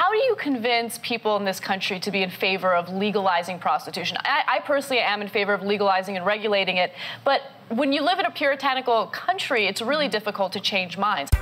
How do you convince people in this country to be in favor of legalizing prostitution? I personally am in favor of legalizing and regulating it, but when you live in a puritanical country, it's really difficult to change minds.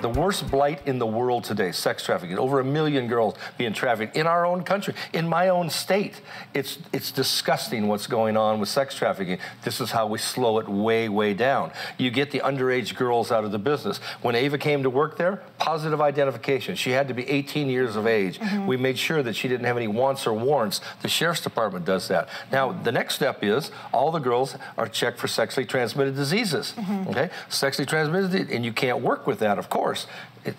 The worst blight in the world today, sex trafficking. Over 1 million girls being trafficked in our own country, in my own state. It's disgusting what's going on with sex trafficking. This is how we slow it way, way down. You get the underage girls out of the business. When Ava came to work there, positive identification. She had to be 18 years of age. We made sure that she didn't have any wants or warrants. The Sheriff's Department does that. Now, the next step is all the girls are checked for sexually transmitted diseases. Okay? Sexually transmitted, and you can't work with that, of course.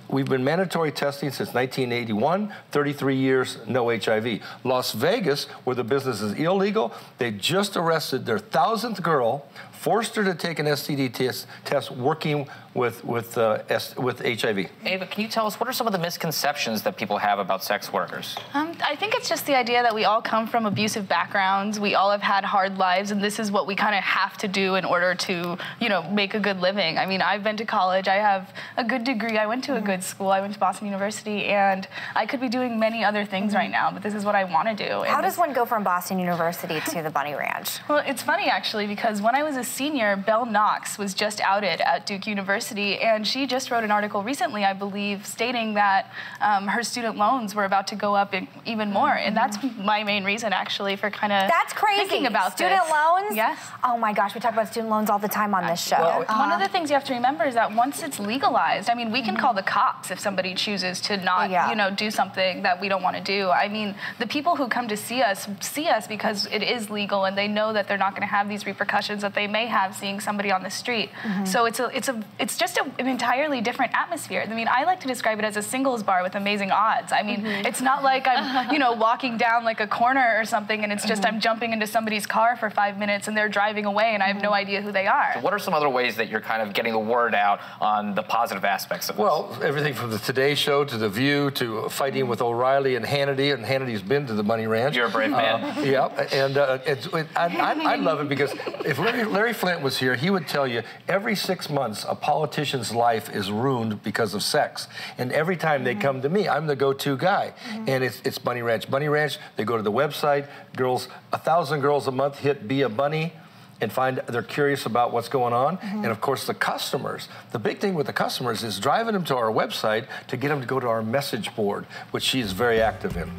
We've been mandatory testing since 1981, 33 years, no HIV. Las Vegas, where the business is illegal, they just arrested their 1,000th girl, forced her to take an STD test working with HIV. Ava, can you tell us what are some of the misconceptions that people have about sex workers? I think it's just the idea that we all come from abusive backgrounds. We all have had hard lives, and this is what we kind of have to do in order to, you know, make a good living. I mean, I've been to college. I have a good degree. I went to a good school. I went to Boston University, and I could be doing many other things right now, but this is what I want to do. How does one go from Boston University to the Bunny Ranch? Well, it's funny, actually, because when I was a senior, Belle Knox was just outed at Duke University, and she just wrote an article recently, I believe, stating that her student loans were about to go up even more, and that's my main reason, actually, for kind of thinking about student loans. Yes. Oh my gosh, we talk about student loans all the time on this show. Well, one of the things you have to remember is that once it's legalized, I mean, we can call the cops if somebody chooses to not, you know, do something that we don't want to do. I mean, the people who come to see us because it is legal, and they know that they're not going to have these repercussions that they may have seeing somebody on the street. So it's just an entirely different atmosphere. I mean, I like to describe it as a singles bar with amazing odds. I mean, it's not like I'm, you know, walking down like a corner or something, and it's just I'm jumping into somebody's car for 5 minutes and they're driving away and I have no idea who they are. So what are some other ways that you're kind of getting the word out on the positive aspects of this? Well, everything from the Today Show to The View to fighting with O'Reilly and Hannity's been to the Bunny Ranch. You're a brave man. Yeah, and I love it because if Larry Flint was here, he would tell you every 6 months a politician's life is ruined because of sex. And every time they come to me, I'm the go-to guy. And it's Bunny Ranch. Bunny Ranch, they go to the website, girls, 1,000 girls a month hit Be a Bunny and they're curious about what's going on. And of course the customers, the big thing with the customers is driving them to our website to get them to go to our message board, which she's very active in.